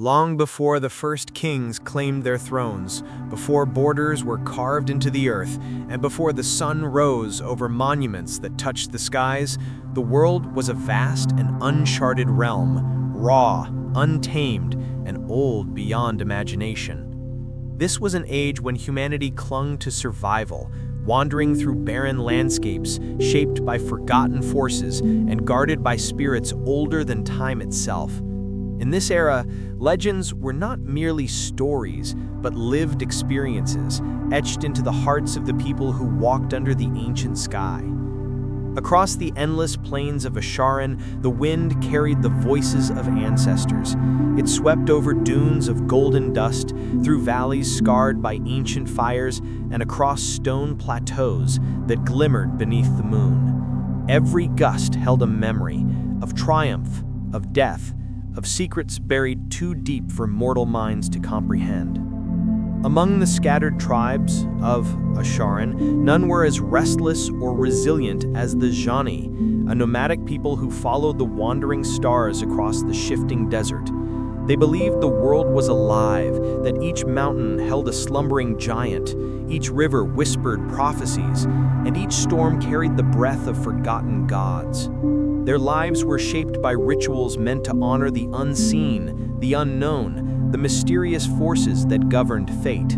Long before the first kings claimed their thrones, before borders were carved into the earth, and before the sun rose over monuments that touched the skies, the world was a vast and uncharted realm, raw, untamed, and old beyond imagination. This was an age when humanity clung to survival, wandering through barren landscapes shaped by forgotten forces and guarded by spirits older than time itself. In this era, legends were not merely stories, but lived experiences, etched into the hearts of the people who walked under the ancient sky. Across the endless plains of Asharan, the wind carried the voices of ancestors. It swept over dunes of golden dust, through valleys scarred by ancient fires, and across stone plateaus that glimmered beneath the moon. Every gust held a memory of triumph, of death, of secrets buried too deep for mortal minds to comprehend. Among the scattered tribes of Asharan, none were as restless or resilient as the Jani, a nomadic people who followed the wandering stars across the shifting desert. They believed the world was alive, that each mountain held a slumbering giant, each river whispered prophecies, and each storm carried the breath of forgotten gods. Their lives were shaped by rituals meant to honor the unseen, the unknown, the mysterious forces that governed fate.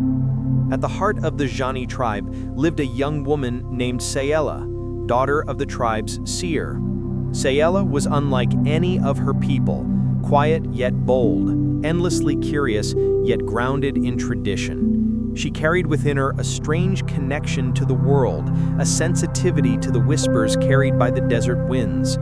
At the heart of the Jani tribe lived a young woman named Sayela, daughter of the tribe's seer. Sayela was unlike any of her people, quiet yet bold, endlessly curious yet grounded in tradition. She carried within her a strange connection to the world, a sensitivity to the whispers carried by the desert winds.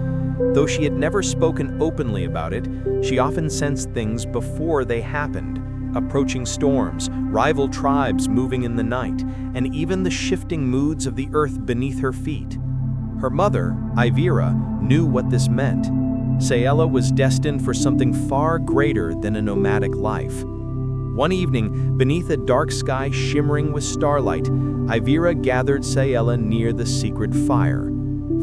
Though she had never spoken openly about it, she often sensed things before they happened, approaching storms, rival tribes moving in the night, and even the shifting moods of the earth beneath her feet. Her mother, Ivira, knew what this meant. Sayela was destined for something far greater than a nomadic life. One evening, beneath a dark sky shimmering with starlight, Ivira gathered Sayela near the secret fire.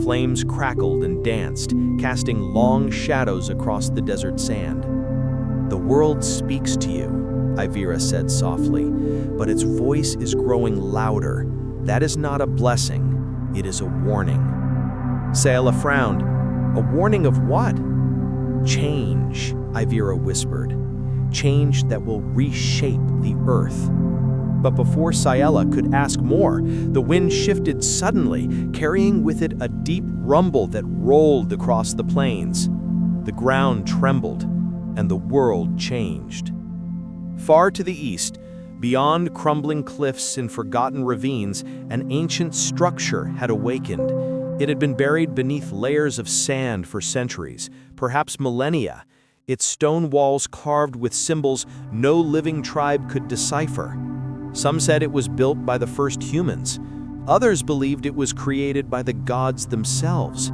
Flames crackled and danced, casting long shadows across the desert sand. "The world speaks to you," Ivira said softly, "but its voice is growing louder. That is not a blessing, it is a warning." Sayela frowned. "A warning of what?" "Change," Ivira whispered. "Change that will reshape the earth." But before Sayela could ask more, the wind shifted suddenly, carrying with it a deep rumble that rolled across the plains. The ground trembled, and the world changed. Far to the east, beyond crumbling cliffs and forgotten ravines, an ancient structure had awakened. It had been buried beneath layers of sand for centuries, perhaps millennia, its stone walls carved with symbols no living tribe could decipher. Some said it was built by the first humans. Others believed it was created by the gods themselves.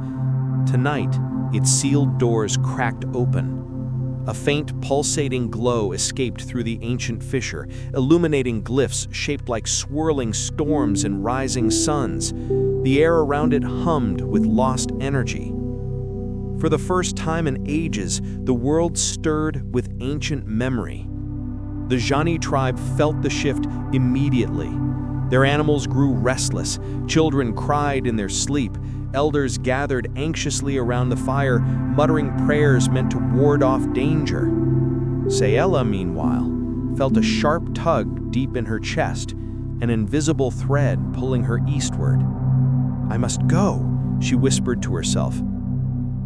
Tonight, its sealed doors cracked open. A faint, pulsating glow escaped through the ancient fissure, illuminating glyphs shaped like swirling storms and rising suns. The air around it hummed with lost energy. For the first time in ages, the world stirred with ancient memory. The Jani tribe felt the shift immediately. Their animals grew restless, children cried in their sleep, elders gathered anxiously around the fire, muttering prayers meant to ward off danger. Sayela, meanwhile, felt a sharp tug deep in her chest, an invisible thread pulling her eastward. "I must go," she whispered to herself.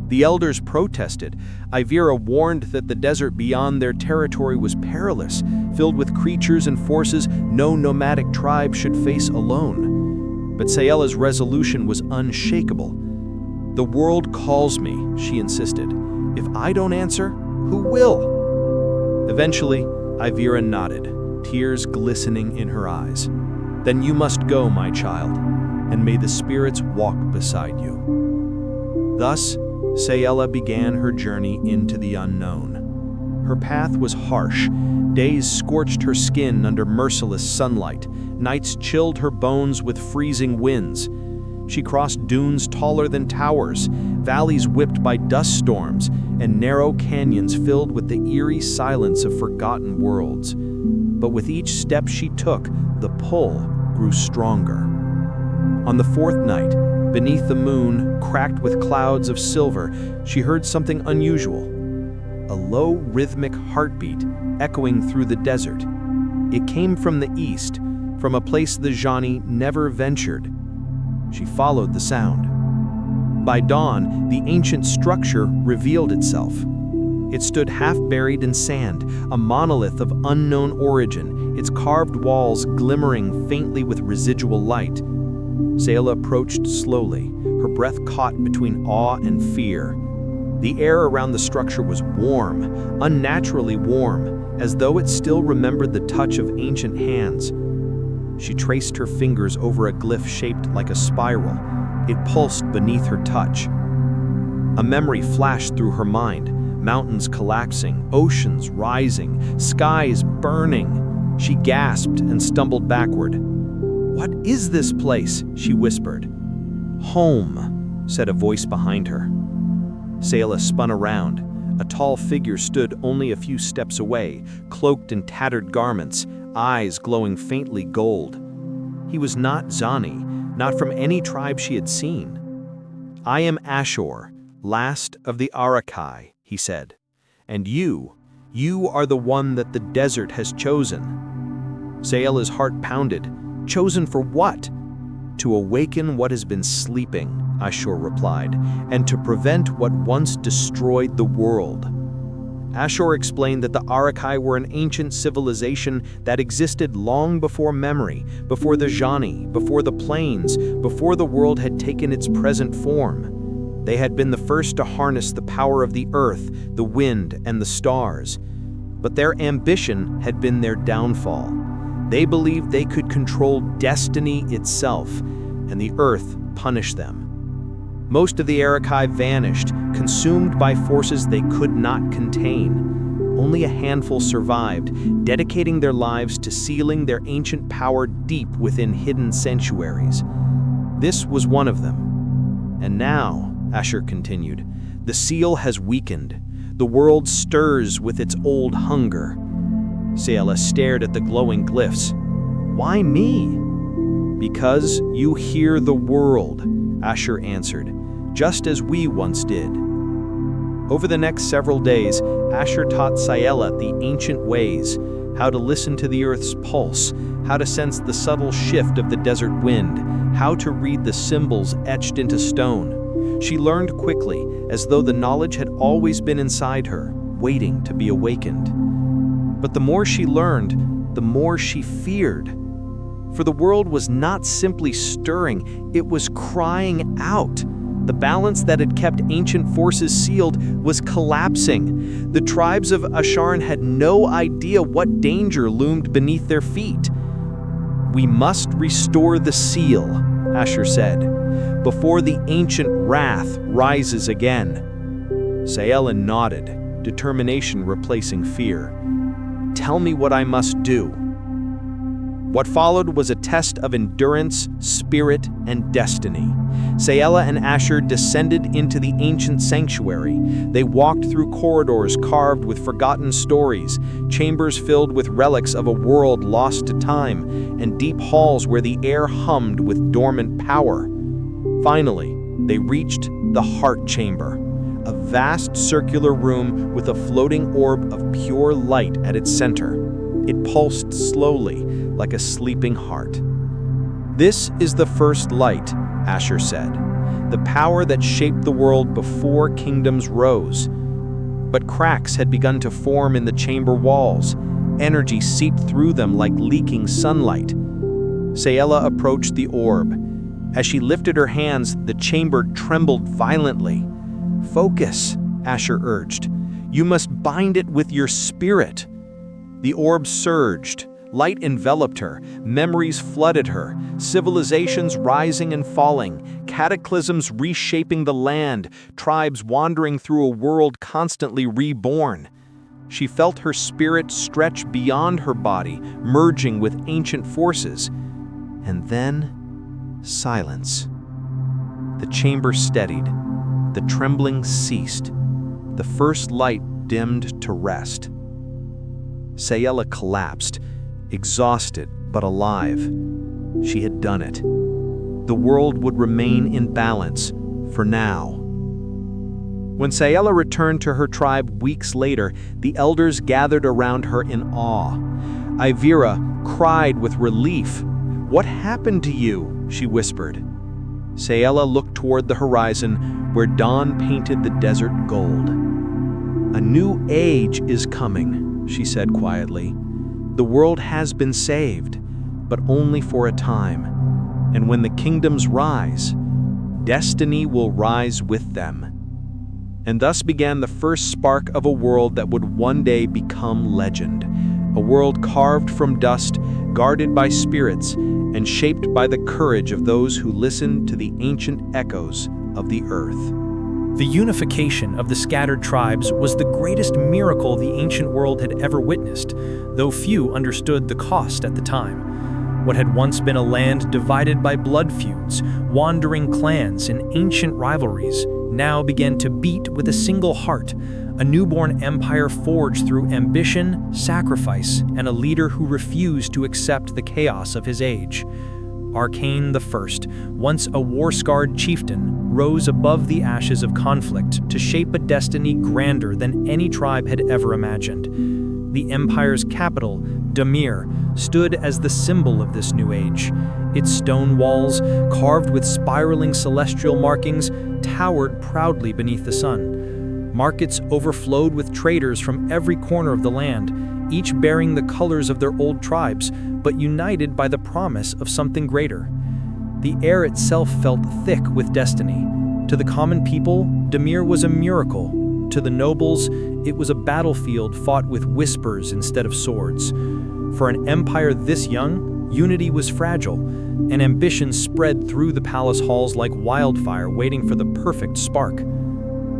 The elders protested. Ivira warned that the desert beyond their territory was perilous, filled with creatures and forces no nomadic tribe should face alone. But Sayela's resolution was unshakable. "The world calls me," she insisted. "If I don't answer, who will?" Eventually, Ivira nodded, tears glistening in her eyes. "Then you must go, my child, and may the spirits walk beside you." Thus, Sayela began her journey into the unknown. Her path was harsh. Days scorched her skin under merciless sunlight. Nights chilled her bones with freezing winds. She crossed dunes taller than towers, valleys whipped by dust storms, and narrow canyons filled with the eerie silence of forgotten worlds. But with each step she took, the pull grew stronger. On the fourth night, beneath the moon, cracked with clouds of silver, she heard something unusual. A low, rhythmic heartbeat echoing through the desert. It came from the east, from a place the Jani never ventured. She followed the sound. By dawn, the ancient structure revealed itself. It stood half-buried in sand, a monolith of unknown origin, its carved walls glimmering faintly with residual light. Sayala approached slowly, her breath caught between awe and fear. The air around the structure was warm, unnaturally warm, as though it still remembered the touch of ancient hands. She traced her fingers over a glyph shaped like a spiral. It pulsed beneath her touch. A memory flashed through her mind, mountains collapsing, oceans rising, skies burning. She gasped and stumbled backward. "What is this place?" she whispered. "Home," said a voice behind her. Sayala spun around. A tall figure stood only a few steps away, cloaked in tattered garments, eyes glowing faintly gold. He was not Zani, not from any tribe she had seen. "I am Ashur, last of the Arakai," he said. "And you are the one that the desert has chosen." Sayala's heart pounded. "Chosen for what?" "To awaken what has been sleeping," Ashur replied, "and to prevent what once destroyed the world." Ashur explained that the Arakai were an ancient civilization that existed long before memory, before the Jani, before the plains, before the world had taken its present form. They had been the first to harness the power of the earth, the wind, and the stars. But their ambition had been their downfall. They believed they could control destiny itself, and the earth punished them. Most of the Arakai vanished, consumed by forces they could not contain. Only a handful survived, dedicating their lives to sealing their ancient power deep within hidden sanctuaries. This was one of them. And now, Ashur continued, the seal has weakened. The world stirs with its old hunger. Sayala stared at the glowing glyphs. "Why me?" "Because you hear the world," Ashur answered, "just as we once did." Over the next several days, Ashur taught Sayala the ancient ways, how to listen to the earth's pulse, how to sense the subtle shift of the desert wind, how to read the symbols etched into stone. She learned quickly, as though the knowledge had always been inside her, waiting to be awakened. But the more she learned, the more she feared. For the world was not simply stirring, it was crying out. The balance that had kept ancient forces sealed was collapsing. The tribes of Asharn had no idea what danger loomed beneath their feet. "We must restore the seal," Ashur said, "before the ancient wrath rises again." Sayala nodded, determination replacing fear. "Tell me what I must do." What followed was a test of endurance, spirit, and destiny. Sayala and Ashur descended into the ancient sanctuary. They walked through corridors carved with forgotten stories, chambers filled with relics of a world lost to time, and deep halls where the air hummed with dormant power. Finally, they reached the heart chamber, a vast circular room with a floating orb of pure light at its center. It pulsed slowly, like a sleeping heart. "This is the first light," Ashur said, "the power that shaped the world before kingdoms rose." But cracks had begun to form in the chamber walls. Energy seeped through them like leaking sunlight. Sayala approached the orb. As she lifted her hands, the chamber trembled violently. "Focus," Ashur urged. "You must bind it with your spirit." The orb surged. Light enveloped her, memories flooded her, civilizations rising and falling, cataclysms reshaping the land, tribes wandering through a world constantly reborn. She felt her spirit stretch beyond her body, merging with ancient forces. And then, silence. The chamber steadied. The trembling ceased. The first light dimmed to rest. Sayela collapsed, exhausted but alive. She had done it. The world would remain in balance, for now. When Sayela returned to her tribe weeks later, the elders gathered around her in awe. Ivira cried with relief. "What happened to you?" she whispered. Sayela looked toward the horizon, where dawn painted the desert gold. "A new age is coming," she said quietly. "The world has been saved, but only for a time. And when the kingdoms rise, destiny will rise with them." And thus began the first spark of a world that would one day become legend. A world carved from dust, guarded by spirits, and shaped by the courage of those who listened to the ancient echoes of the earth. The unification of the scattered tribes was the greatest miracle the ancient world had ever witnessed, though few understood the cost at the time. What had once been a land divided by blood feuds, wandering clans, and ancient rivalries now began to beat with a single heart, a newborn empire forged through ambition, sacrifice, and a leader who refused to accept the chaos of his age. Arcane I, once a war-scarred chieftain, rose above the ashes of conflict to shape a destiny grander than any tribe had ever imagined. The empire's capital, Damir, stood as the symbol of this new age. Its stone walls, carved with spiraling celestial markings, towered proudly beneath the sun. Markets overflowed with traders from every corner of the land, each bearing the colors of their old tribes, but united by the promise of something greater. The air itself felt thick with destiny. To the common people, Damir was a miracle. To the nobles, it was a battlefield fought with whispers instead of swords. For an empire this young, unity was fragile, and ambition spread through the palace halls like wildfire waiting for the perfect spark.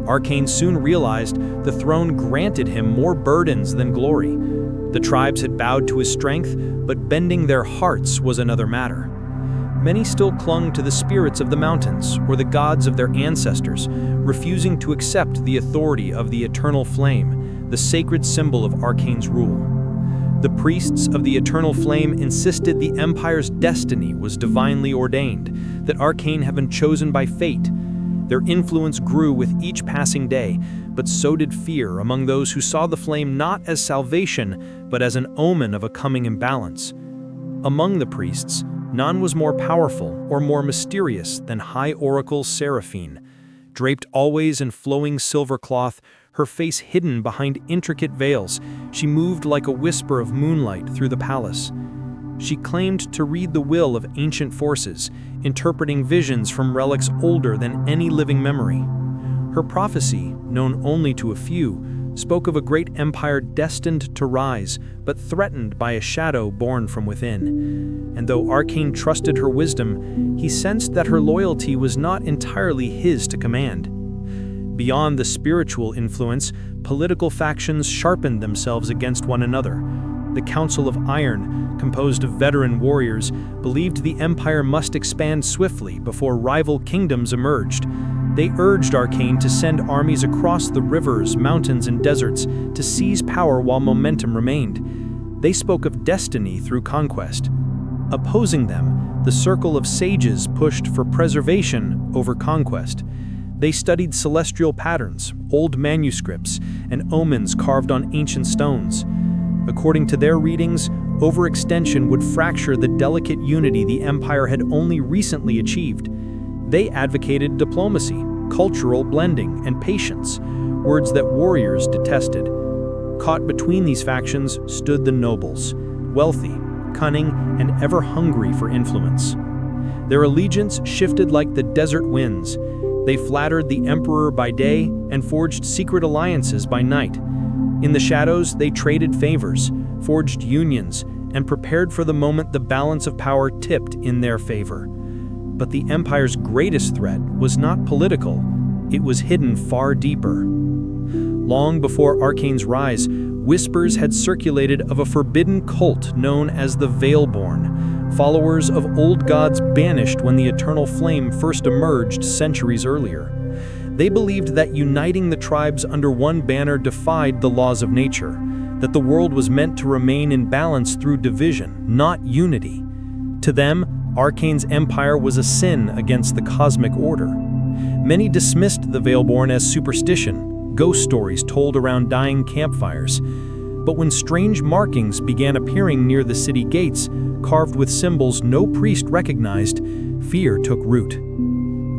Arcane soon realized the throne granted him more burdens than glory. The tribes had bowed to his strength, but bending their hearts was another matter. Many still clung to the spirits of the mountains or the gods of their ancestors, refusing to accept the authority of the eternal flame, the sacred symbol of Arcane's rule. The priests of the eternal flame insisted the empire's destiny was divinely ordained, that Arcane had been chosen by fate. Their influence grew with each passing day, but so did fear among those who saw the flame not as salvation, but as an omen of a coming imbalance. Among the priests, none was more powerful or more mysterious than High Oracle Seraphine. Draped always in flowing silver cloth, her face hidden behind intricate veils, she moved like a whisper of moonlight through the palace. She claimed to read the will of ancient forces, interpreting visions from relics older than any living memory. Her prophecy, known only to a few, spoke of a great empire destined to rise, but threatened by a shadow born from within. And though Arcane trusted her wisdom, he sensed that her loyalty was not entirely his to command. Beyond the spiritual influence, political factions sharpened themselves against one another. The Council of Iron, composed of veteran warriors, believed the empire must expand swiftly before rival kingdoms emerged. They urged Arcane to send armies across the rivers, mountains, and deserts to seize power while momentum remained. They spoke of destiny through conquest. Opposing them, the circle of sages pushed for preservation over conquest. They studied celestial patterns, old manuscripts, and omens carved on ancient stones. According to their readings, overextension would fracture the delicate unity the empire had only recently achieved. They advocated diplomacy, cultural blending, and patience, words that warriors detested. Caught between these factions stood the nobles, wealthy, cunning, and ever hungry for influence. Their allegiance shifted like the desert winds. They flattered the emperor by day and forged secret alliances by night. In the shadows, they traded favors, forged unions, and prepared for the moment the balance of power tipped in their favor. But the empire's greatest threat was not political, it was hidden far deeper. Long before Arcane's rise, whispers had circulated of a forbidden cult known as the Veilborn, followers of old gods banished when the eternal flame first emerged centuries earlier. They believed that uniting the tribes under one banner defied the laws of nature, that the world was meant to remain in balance through division, not unity. To them, Arcane's empire was a sin against the cosmic order. Many dismissed the Veilborn as superstition, ghost stories told around dying campfires. But when strange markings began appearing near the city gates, carved with symbols no priest recognized, fear took root.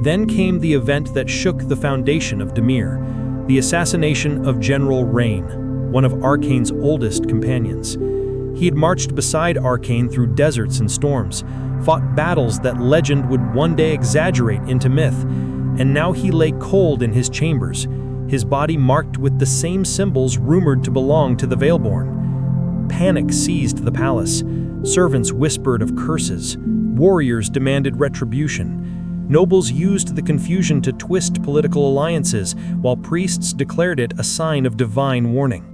Then came the event that shook the foundation of Dimir, the assassination of General Rain, one of Arcane's oldest companions. He had marched beside Arcane through deserts and storms, fought battles that legend would one day exaggerate into myth, and now he lay cold in his chambers, his body marked with the same symbols rumored to belong to the Veilborn. Panic seized the palace. Servants whispered of curses. Warriors demanded retribution. Nobles used the confusion to twist political alliances, while priests declared it a sign of divine warning.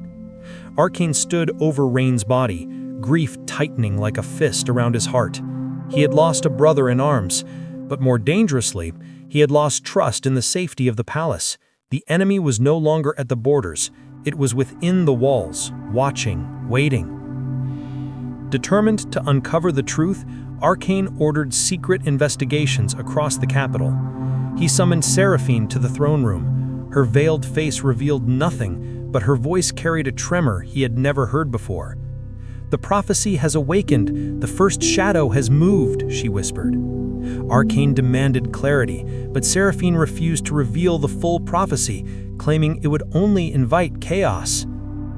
Arcane stood over Rain's body, grief tightening like a fist around his heart. He had lost a brother in arms, but more dangerously, he had lost trust in the safety of the palace. The enemy was no longer at the borders. It was within the walls, watching, waiting. Determined to uncover the truth, Arcane ordered secret investigations across the capital. He summoned Seraphine to the throne room. Her veiled face revealed nothing, but her voice carried a tremor he had never heard before. "The prophecy has awakened. The first shadow has moved," she whispered. Arcane demanded clarity, but Seraphine refused to reveal the full prophecy, claiming it would only invite chaos.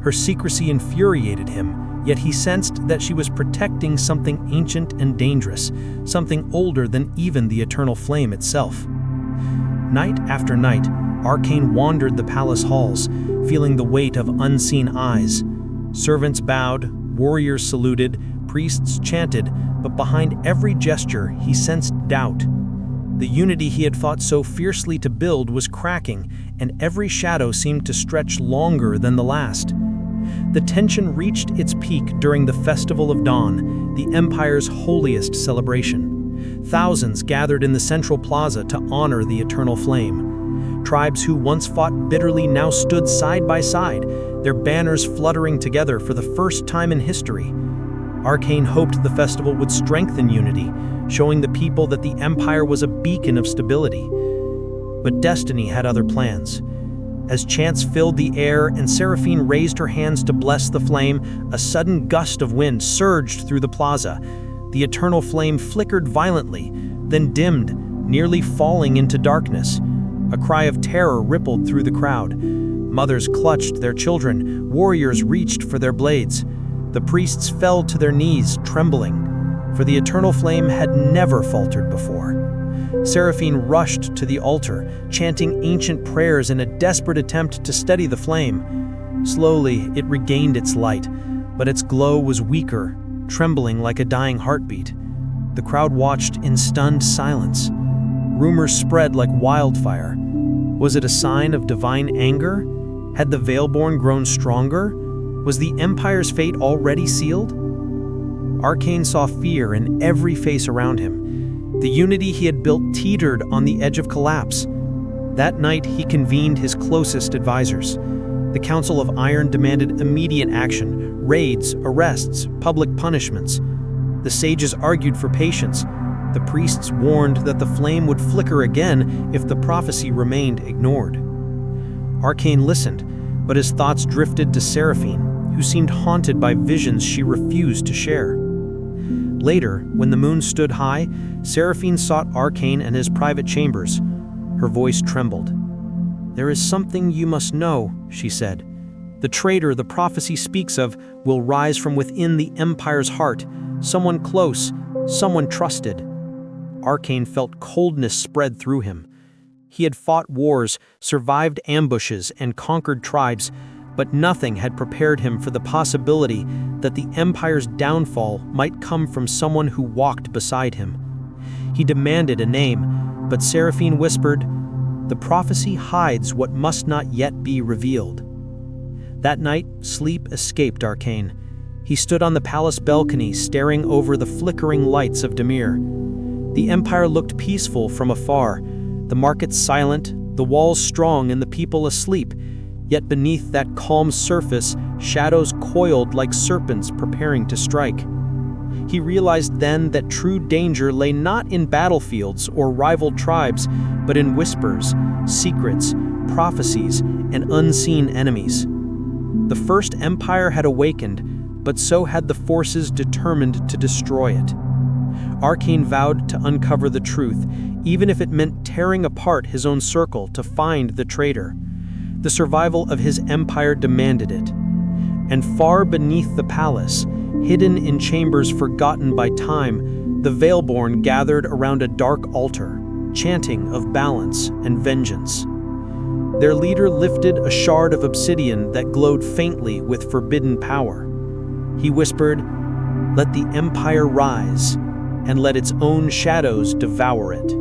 Her secrecy infuriated him, yet he sensed that she was protecting something ancient and dangerous, something older than even the eternal flame itself. Night after night, Arcane wandered the palace halls, feeling the weight of unseen eyes. Servants bowed, warriors saluted, priests chanted, but behind every gesture he sensed doubt. The unity he had fought so fiercely to build was cracking, and every shadow seemed to stretch longer than the last. The tension reached its peak during the Festival of Dawn, the Empire's holiest celebration. Thousands gathered in the central plaza to honor the eternal flame. Tribes who once fought bitterly now stood side by side, their banners fluttering together for the first time in history. Arcane hoped the festival would strengthen unity, showing the people that the Empire was a beacon of stability. But destiny had other plans. As chants filled the air and Seraphine raised her hands to bless the flame, a sudden gust of wind surged through the plaza. The eternal flame flickered violently, then dimmed, nearly falling into darkness. A cry of terror rippled through the crowd. Mothers clutched their children, warriors reached for their blades. The priests fell to their knees, trembling, for the eternal flame had never faltered before. Seraphine rushed to the altar, chanting ancient prayers in a desperate attempt to steady the flame. Slowly, it regained its light, but its glow was weaker, trembling like a dying heartbeat. The crowd watched in stunned silence. Rumors spread like wildfire. Was it a sign of divine anger? Had the Veilborn grown stronger? Was the Empire's fate already sealed? Arcane saw fear in every face around him. The unity he had built teetered on the edge of collapse. That night, he convened his closest advisors. The Council of Iron demanded immediate action, raids, arrests, public punishments. The sages argued for patience. The priests warned that the flame would flicker again if the prophecy remained ignored. Arcane listened, but his thoughts drifted to Seraphine, who seemed haunted by visions she refused to share. Later, when the moon stood high, Seraphine sought Arcane and his private chambers. Her voice trembled. "There is something you must know," she said. "The traitor the prophecy speaks of will rise from within the Empire's heart, someone close, someone trusted." Arcane felt coldness spread through him. He had fought wars, survived ambushes, and conquered tribes, but nothing had prepared him for the possibility that the Empire's downfall might come from someone who walked beside him. He demanded a name, but Seraphine whispered, "The prophecy hides what must not yet be revealed." That night, sleep escaped Arcane. He stood on the palace balcony, staring over the flickering lights of Demir. The empire looked peaceful from afar, the markets silent, the walls strong, and the people asleep. Yet beneath that calm surface, shadows coiled like serpents preparing to strike. He realized then that true danger lay not in battlefields or rival tribes, but in whispers, secrets, prophecies, and unseen enemies. The First Empire had awakened, but so had the forces determined to destroy it. Arcane vowed to uncover the truth, even if it meant tearing apart his own circle to find the traitor. The survival of his empire demanded it. And far beneath the palace, hidden in chambers forgotten by time, the Veilborn gathered around a dark altar, chanting of balance and vengeance. Their leader lifted a shard of obsidian that glowed faintly with forbidden power. He whispered, "Let the empire rise, and let its own shadows devour it."